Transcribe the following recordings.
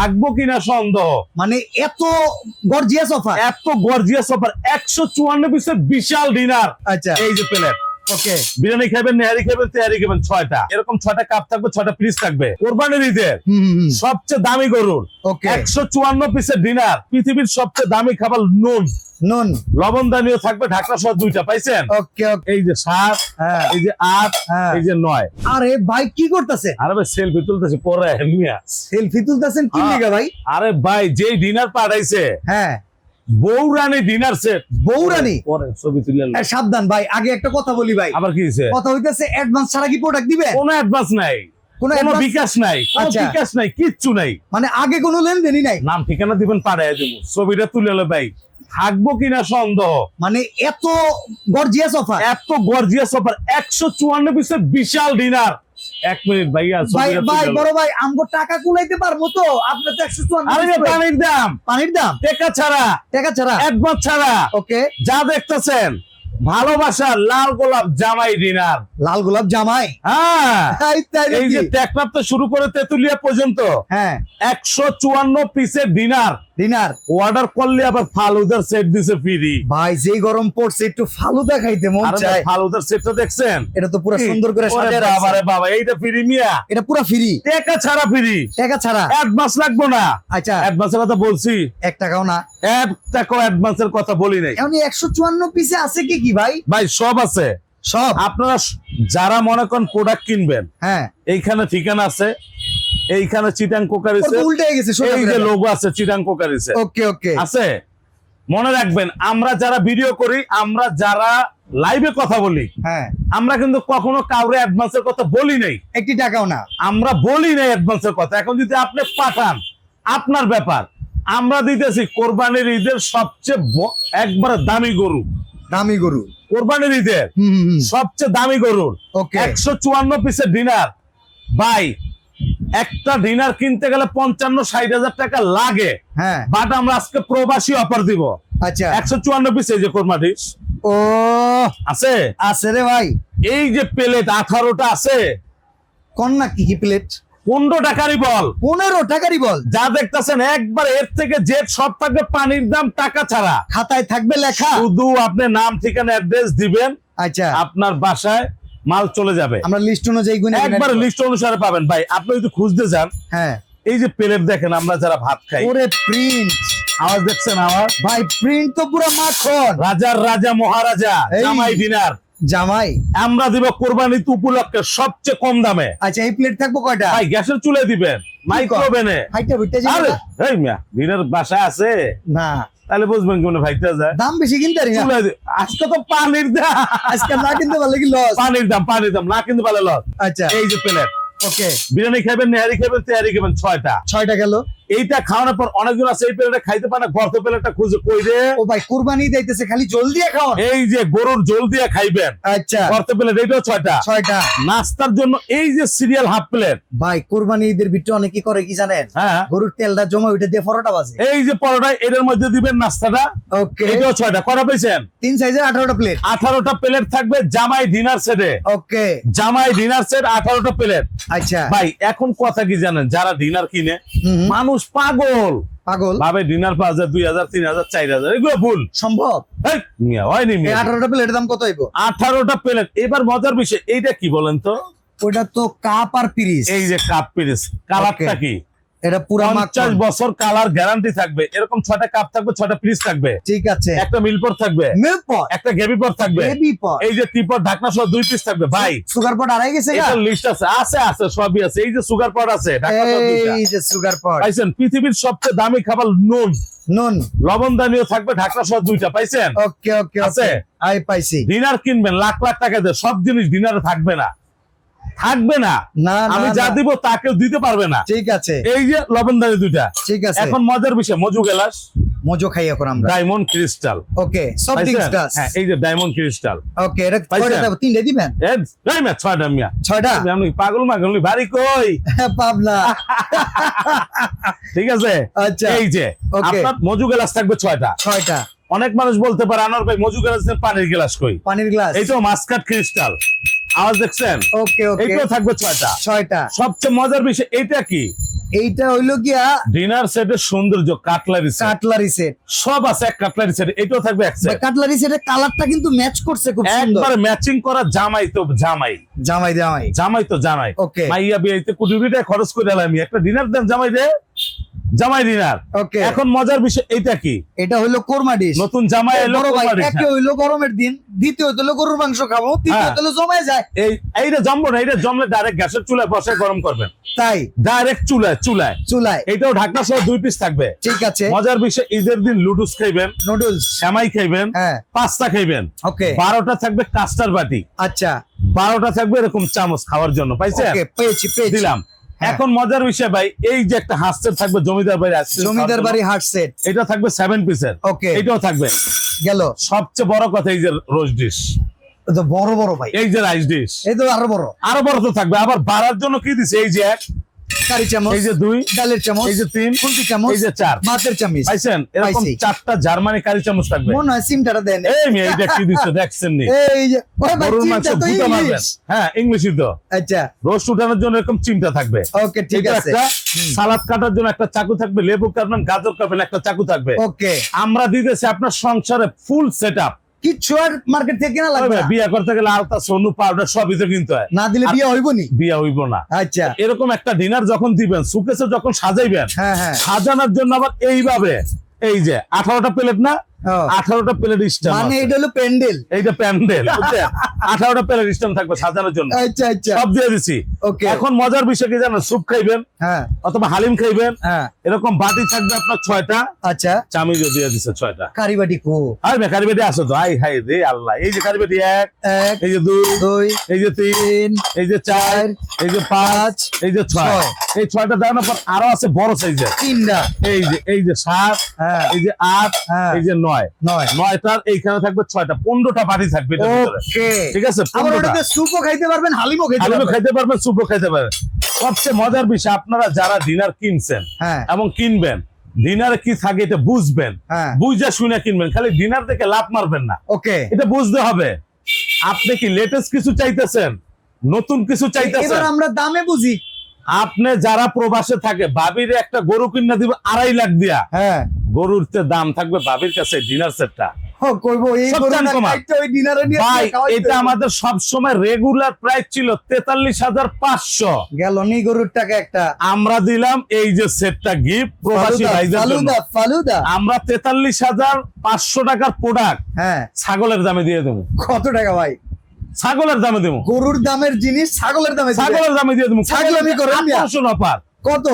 থাকবো কিনা সন্দেহ। মানে এত গর্জিয়াস অফার, 154 পিসের বিশাল ডিনার। আচ্ছা এই যে প্লেট, ওকে বিরিয়ানি খাবেন, নেহারি খাবেন, তেহারি খাবেন, 6টা এরকম 6টা কাপ থাকবে, 6টা পিস থাকবে। কোরবানির ঈদের সবচেয়ে দামি গরুর ওকে 154 পিসের ডিনার, পৃথিবীর সবচেয়ে দামি খাবার নুন, নুন লবণদানিও থাকবে, ঢাকনা সহ 2টা পাইছেন। ওকে ওকে এই যে 7, হ্যাঁ এই যে 8, হ্যাঁ। এই যে 9। আরে ভাই কি করতেছে? আরে ভাই সেলফি তুলতেছি পরে মিয়া। সেলফি তুলতেছেন কি লিগা ভাই? আরে ভাই যেই ডিনার পাঠাইছে, হ্যাঁ বৌরানী ডিনার সেট। বৌরানী? পরে ছবি তুলে এ, সাবধান ভাই, আগে একটা কথা বলি ভাই। আবার কি হইছে? কথা হইতেছে অ্যাডভান্স ছাড়া কি প্রোডাক্ট দিবে? কোনো অ্যাডভান্স নাই, কোনো কোনো advance? বিকাশ নাই, কোনো আচ্ছা। বিকাশ নাই, কিচ্ছু নাই। মানে আগে কোনো লেনদেনই নাই? নাম ঠিকানা দিবেন, পাঠাইয়া দেবো, ছবিটা তুলে এলো ভাই। থাকবো কিনা সন্দেহ। মানে এত গর্জিয়াস অফার, এত গর্জিয়াস অফার, 154 পিসের বিশাল ডিনার। 1 মিনিট ভাইয়া, ভাই ছবিটা ভাই তুলে এলো। বড় ভাই আমগো টাকা কুলাইতে পারবো তো? আপনার তো 154 আরে যে পানির দাম, পানির দাম, টাকা ছাড়া, টাকা ছাড়া। অ্যাডভান্স ছাড়া। ওকে যা দেখতেছেন ভালোবাসার লাল গোলাপ জামাই ডিনার। লাল গোলাপ জামাই, হ্যাঁ, তাই এই যে টেকনাফ তো শুরু করে তেতুলিয়া পর্যন্ত হ্যাঁ 154 পিসের ডিনার। ডিনার। অর্ডার করলে আবার ফালুদার সেট দিছে ফ্রি। ভাই যেই গরম পড়ছে একটু ফালুদা খাইতে মন আরে চায়। ফালুদার সেটটা দেখছেন? এটা তো পুরো সুন্দর করে ওরে সাজিয়ে বাবা রাখছে। রে বাবা, এইটা ফ্রি মিয়া, এটা পুরো ফ্রি, টাকা ছাড়া ফ্রি, টাকা ছাড়া। অ্যাডভান্স লাগবে না। আচ্ছা অ্যাডভান্সের কথা বলছি, 1 টাকাও না। এক টাকা অ্যাডভান্সের কথা বলি নাই এমনি 154 পিসে আছে কি কি ভাই? ভাই, সব আছে। সব আপনারা যারা মনে করেন প্রোডাক্ট কিনবেন, হ্যাঁ। এইখানে ঠিকানা আছে, এইখানে চিটাং কোকারিছে, উল্টে গেছে এই যে লোগো আছে চিটাং কোকারিছে ওকে ওকে আছে। মনে রাখবেন, আমরা যারা ভিডিও করি, আমরা যারা লাইভে কথা বলি, হ্যাঁ আমরা কিন্তু কখনো কাউরে অ্যাডভান্সের কথা বলি নাই, 1 টাকাও না। আমরা বলি নাই অ্যাডভান্সের কথা। এখন যদি আপনি পাঠান, আপনার ব্যাপার। আমরা দিতেছি কোরবানির ঈদের সবচেয়ে একবারে দামি গরু, দামি গরু কোরবানির ঈদের সবচেয়ে দামি গরুর ওকে 154 পিসের ডিনার। ভাই একটা ডিনার কিনতে গেলে 55-60 হাজার টাকা লাগে, হ্যাঁ বাট আমরা আজকে প্রবাসী অফার দিব। আচ্ছা 154 পিস এই যে কোরমা ডিশ ও আছে, আছে রে ভাই। এই যে প্লেট 18টা আছে, কন্যা কি কি প্লেট? 15 টাকারই বল। 15 টাকারই বল। যা দেখতেছেন একবার এর থেকে জেড সব থাকবে, পানির দাম টাকা ছাড়া। খাতায় থাকবে লেখা, শুধু আপনি নাম ঠিকানা অ্যাড্রেস দিবেন, আচ্ছা আপনার বাসায় মাল চলে যাবে। আমরা লিস্ট অনুযায়ী গুনে একবার লিস্ট অনুসারে পাবেন। ভাই আপনি যদি খুঁজতে যান, হ্যাঁ এই যে প্লেট দেখেন, আমরা যারা ভাত খাই, ওরে প্রিন্ট আওয়াজ দেখছেন আমার ভাই, প্রিন্ট তো পুরো মাখন। রাজার রাজা মহারাজা এই। জামাই ডিনার জামাই আমরা দিব কোরবানি উপলক্ষে সবচেয়ে কম দামে। আচ্ছা এই প্লেট থাকবো কয়টা? ভাই গ্যাসের চুলে দিবেন, মাইক্রোওভেনে। হাইটা বুঝতে আরে এই মিয়া, ডিনার বাসায় আছে না, তাহলে বুঝবেন কোন ভাইটা যায়। দাম বেশি কিনতে পারি না। চুলে আজকে তো পানির দাম, আজকে না কিনতে পারলে কি লস? পানির দাম না কিন্তু ভালো লস। আচ্ছা এই যে প্লেট, ওকে বিরিয়ানি খাবেন, নেহারি খাবেন, তেহারি খাবেন, 6টা। 6টা গেল। এইটা খাওয়ানোর পর অনেকজন আছে এই প্লেটটা খাইতে পারে না, গর্ত প্লেটটা খুঁজে কই রে। ও ভাই কুরবানি দিতেছে, খালি জলদি খাওয়ান। এই যে গরুর জল দিয়ে খাইবেন, আচ্ছা গর্ত প্লেট, এইটাও 6টা। 6টা নাস্তার জন্য এই যে সিরিয়াল হাফ প্লেট। ভাই কুরবানি ঈদের ভিতরে অনেকে করে কি জানেন? হ্যাঁ, গরুর তেলটা জমা ওইটা দিয়ে পরোটা বাজে। এই যে পরোটা, এটার মধ্যে দিবেন নাস্তাটা, ওকে এটাও 6টা। কটা পেয়েছেন? 3 সাইজের 18টা প্লেট। 18টা প্লেট থাকবে জামাই ডিনার সেটে। ওকে জামাই ডিনার সেট 18টা প্লেট। আচ্ছা ভাই এখন কথা কি জানেন, যারা ডিনার কিনে, হুম, মানুষ পাগল পাগল ভাবে ডিনার 5000, 2000, 3000, 4000, এগুলো ভুল। সম্ভব? এই মিয়া, হয়নি এই মিয়া। 18টা প্লেটের দাম কত হইব? 18টা প্লেট। এবার মজার বিষয়, এইটা কি বলেন তো? ওটা তো কাপ আর পিরিস। এই যে কাপ পিরিস, কালারটা কি? এটা পুরো 50 বছর কালার গ্যারান্টি থাকবে। এরকম 6টা কাপ থাকবে, 6টা পিস থাকবে, ঠিক আছে। একটা মিলপট থাকবে, মিল্কপট, একটা গেবি পট থাকবে, বেবি পট, এই যে টিপট ঢাকনা সহ 2 পিস থাকবে। ভাই সুগার পট আড়াই গেছে গা? এটা লিস্ট আছে, আছে সবই আছে। এই যে সুগার পট আছে, ঢাকনা সহ 2টা এই যে সুগার পট, পাইছেন। পৃথিবীর সবচেয়ে দামি খাবার নুন, নুন, লবণদানিও থাকবে, ঢাকনা সহ 2টা পাইছেন। ওকে ওকে আছে? আছে, আই পাইছি। ডিনার কিনবেন লাখ লাখ টাকা দিয়ে, সব জিনিস ডিনারে থাকবে না, থাকবে না। না না আমি যা না, দিব তা কেউ দিতে পারবে না। ঠিক আছে এই যে লবণদানি 2টা। ঠিক আছে। এখন মজার বিষয়, মজু গেলাস, মজো খাই এখন আমরা। Diamond crystal. ওকে সব থিংস ডাস। হ্যাঁ, এই যে ডায়মন্ড ক্রিস্টাল। ওকে এটা পাইছেন? কয়টা দেব? 3টে দিবেন? এই মিয়া 6টা মিয়া। 6টা? আপনি পাগল মাগল বাড়ি কই? পাবনা। ঠিক আছে। আচ্ছা এই যে ওকে আপনার মজু গ্লাস থাকবে 6টা। 6টা। অনেক মানুষ বলতে পারে, আনোয়ার ভাই মজু গ্লাস পানির গ্লাস কই? পানির গ্লাস। এই তো মাস্কাট ক্রিস্টাল, আওয়াজ দেখছেন? ওকে ওকে এইটাও থাকবে 6টা। 6টা। সবচেয়ে মজার বিষয়, এইটা কি? এইটা হইলো গিয়া ডিনার সেটের সৌন্দর্য, কাটলারি সেট কাটলারি সেট। সব আছে, এক কাটলারি সেট, এটাও থাকবে এক সেট। কাটলারি সেটের কালারটা কিন্তু ম্যাচ করছে খুব সুন্দর। একবার ম্যাচিং করা, জামাই তো জামাই, জামাই জামাই। জামাই তো জামাই। ওকে মাইয়া বিয়েতে কোটি কোটি টাকা খরচ করে এলাম, একটা ডিনার দেন জামাই রে, জামাই ডিনার। ওকে। এখন মজার বিষয় এইটা কি, এটা হইলো কোরমা ডিশ। নতুন জামাই এলো, বড় ভাই, কোরমা ডিশ। একে হইলো গরমের দিন, দ্বিতীয়ত হইলো গরুর মাংস খাবো, তৃতীয়ত হইলো জমায় যায়। এইটা জমবো না, এইটা জমলে ডাইরেক্ট গ্যাসের চুলায় বসে গরম করবেন, তাই ডাইরেক্ট চুলায় চুলায়। চুলায়। এটাও ঢাকনা সহ 2 পিস থাকবে। ঠিক আছে। মজার বিষয়, ঈদের দিন লুডুস খাইবেন, নুডলস। সেমাই খাইবেন, হ্যাঁ। পাস্তা খাইবেন, ওকে। 12টা থাকবে কাস্টার বাটি, আচ্ছা। 12টা থাকবে এরকম চামচ খাওয়ার জন্য, পাইছেন? ওকে, পেয়েছি পেয়েছি। দিলাম। হ্যাঁ। এখন মজার বিষয় ভাই, এই যে একটা হাঁসের থাকবে জমিদার বাড়ি আসছে, জমিদার বাড়ি হার্ট সেট। এটা থাকবে 7 পিসের। ওকে। এটাও থাকবে। গেল। সবচেয়ে বড় কথা, এই যে রোস্ট ডিশ, এ তো বড় বড় ভাই। এই যে রাইস ডিশ, এই তো আরো বড়। আরো বড় তো থাকবে। আবার বাড়ার জন্য কি দিছে, এই যে 1, কারি চামচ, এই যে 2, ডালের চামচ, এই যে 3, খুন্তি চামচ, এই যে 4, ভাতের চামচ। পাইছেন? এরকম পাইছি। 4টা জার্মানি কারি চামচ থাকবে। মনে হয় সিমটাটা দেন। এই মেয়ে, এইটা কি দিচ্ছে দেখছেন নি? এই যে ওই ভাই, গরুর মাংস চিমটা তো ভুতা মারবেন। ইংলিশ। হ্যাঁ, ইংলিশই তো। আচ্ছা। রোস্ট উঠানোর জন্য এরকম চিমটা থাকবে। ওকে, ঠিক এটা আছে। একটা। সালাদ কাটার জন্য একটা চাকু থাকবে, লেবু কাটবেন, গাজর কাটবেন, একটা চাকু থাকবে। ওকে। আমরা দিতেছি আপনার সংসারে ফুল সেটআপ। কিচ্ছু আর মার্কেট থেকে কেনা লাগবে না। বিয়ে করতে গেলে আলতা, সোনু, পাউডার সবই তো কিনতে হয়, না দিলে বিয়ে হইব নি। বিয়ে হইব না। আচ্ছা। এরকম একটা ডিনার যখন দিবেন, সুকেসে যখন সাজাইবেন, হ্যাঁ হ্যাঁ। সাজানোর জন্য আবার এইভাবে, এই যে 18টা প্লেট না, ও, 18টা প্লেট স্ট্যান্ড, মানে এটা হলো প্যান্ডেল। এইটা প্যান্ডেল, বুঝছেন? 18টা প্লেট স্ট্যান্ড থাকবে সাজানোর জন্য। আচ্ছা আচ্ছা। সব দিয়ে দিছি। ওকে। এখন মজার বিষয় কি জানেন, স্যুপ খাইবেন হ্যাঁ অথবা হালিম খাইবেন, হ্যাঁ। এরকম বাটি থাকবে আপনার 6টা, আচ্ছা। চামিজও দিয়ে দিছে 6টা। কারিবাটি কো। আর বেকারি বেটি আসো তো, আই হাই রে আল্লাহ। এই যে কারি বেটি 1, এক, এই যে 2, দুই, এই যে 3, তিন, এই যে 4, এই যে 5, এই যে 6। ছয়। এই 6টা দেওয়ার পর আরো আছে বড় সাইজের, তিনটা। এই যে 7, হ্যাঁ। এই যে 8, হ্যাঁ। এই যে 9, 9টার এইখানে থাকবে 6টা, 15টা বাটি থাকবে এটার ভিতরে। ওকে। ঠিক আছে? আবার 15টা। ওটাতে স্যুপও খাইতে পারবেন, হালিমও খাইতে আলু পারবেন। খাইতে পারবেন, স্যুপও খাইতে পারবেন। সবচেয়ে মজার বিষয়, আপনারা যারা ডিনার কিনছেন হ্যাঁ এবং কিনবেন, ডিনারে কি থাকে এটা বুঝবেন, হ্যাঁ। বুঝে শুনে কিনবেন। খালি ডিনার দেখে লাভ মারবেন না, ওকে। এটা বুঝতে হবে। আপনি কি লেটেস্ট কিছু চাইতেছেন, নতুন কিছু চাইতেছেন? এবার আমরা দামে বুঝি। আপনি যারা প্রবাসে থাকে, ভাবির একটা গরু কিনা দিব 2.5 লাখ দিয়া, হ্যাঁ। গরুর তে দাম থাকবে ভাবির কাছে ডিনার সেটটা। ও কইবো এই সব গরুটা দাম কমা। খাইতে ওই ডিনারে নিয়ে ভাই, খাওয়াইতে এটা হইবো। আমাদের সব সময় রেগুলার প্রাইস ছিল 43,500। গেল নি গরুর টাকা একটা। আমরা দিলাম এই যে সেটটা গিফট প্রবাসী ফালুদা, ভাইদের জন্য। ফালুদা, ফালুদা। আমরা 43,500 টাকার প্রোডাক্ট হ্যাঁ। ছাগলের দামে দিয়ে দেবো, কত টাকা ভাই? ছাগলের দামে দেবো, গরুর দামের জিনিস ছাগলের দামে দিবে। ছাগলের দামে দিয়ে দেবো। ছাগলামি করেন মিয়া। 800 অফার, কত?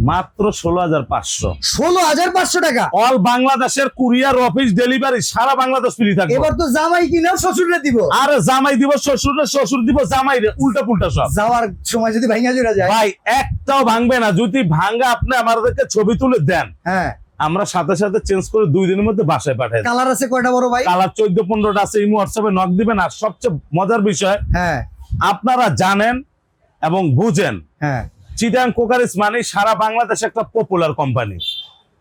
মাত্র 16,500। 16,500 টাকা। অল বাংলাদেশের কুরিয়ার অফিস ডেলিভারি, সারা বাংলাদেশ ফ্রি থাকবে। এবার তো জামাই কিনা শ্বশুরে দিব। আরে জামাই দিব শ্বশুরে, শ্বশুর দিব জামাই রে, উল্টা পুল্টা সব। যাওয়ার সময় যদি ভাঙা জুড়া যায়। ভাই একটাও ভাঙবে না, যদি ভাঙা আপনি আমাদেরকে ছবি তুলে দেন, হ্যাঁ। আমরা সাথে সাথে চেঞ্জ করে 2 দিনের মধ্যে বাসায় পাঠাই দেব। কালার আছে কয়টা বড় ভাই? কালার 14-15টা আছে, ইমো হোয়াটসঅ্যাপে নক দিবেন। আর সবচেয়ে মজার বিষয়, হ্যাঁ আপনারা জানেন এবং বুঝেন, হ্যাঁ। চিটাং কোকারিস মানে সারা বাংলাদেশে একটা popular company.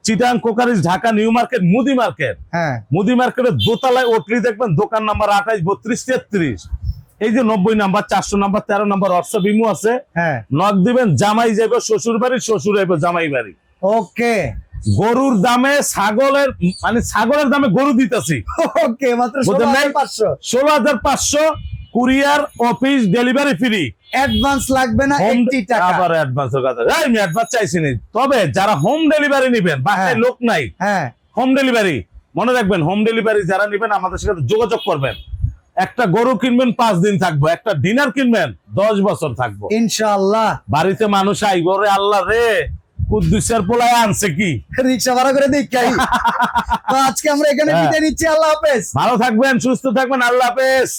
Chittagong কোকারিস Dhaka new market, মুদি মার্কেট। হ্যাঁ। মুদি মার্কেটের দোতলায় ওটলি দেখবেন, দোকান নাম্বার 28, 32, 33। এই যে 90 number, 400 number, 13 number WhatsApp imo আছে, হ্যাঁ। নক দিবেন। জামাই যাবে শ্বশুর বাড়ি, শ্বশুর যাবে জামাই বাড়ি। ওকে গরুর দামে ছাগলের, মানে ছাগলের দামে গরু দিতেছি। ওকে, মাত্র বুঝলেন নাই? 16,500। 16,500, courier office delivery free. Advance লাগবে না 80 টাকা। আবার অ্যাডভান্সের কথা, আমি অ্যাডভান্স চাইছি না। তবে যারা হোম ডেলিভারি নেবেন, বাসায় হ্যাঁ। লোক নাই, হ্যাঁ। হোম ডেলিভারি মনে রাখবেন, হোম ডেলিভারি যারা নেবেন আমাদের সাথে যোগাযোগ করবেন। একটা গরু কিনবেন 5 দিন থাকবো, একটা ডিনার কিনবেন 10 বছর থাকবো। ইনশাআল্লাহ। বাড়িতে মানুষ আইব রে, আল্লাহ রে কুদ্দুসের পোলায় আনছে কি, রিকশা ভাড়া করে দেখাই। তো আজকে আমরা এখানে হ্যাঁ। বিদায় নিচ্ছি। আল্লাহ হাফেজ। ভালো থাকবেন, সুস্থ থাকবেন, আল্লাহ হাফেজ।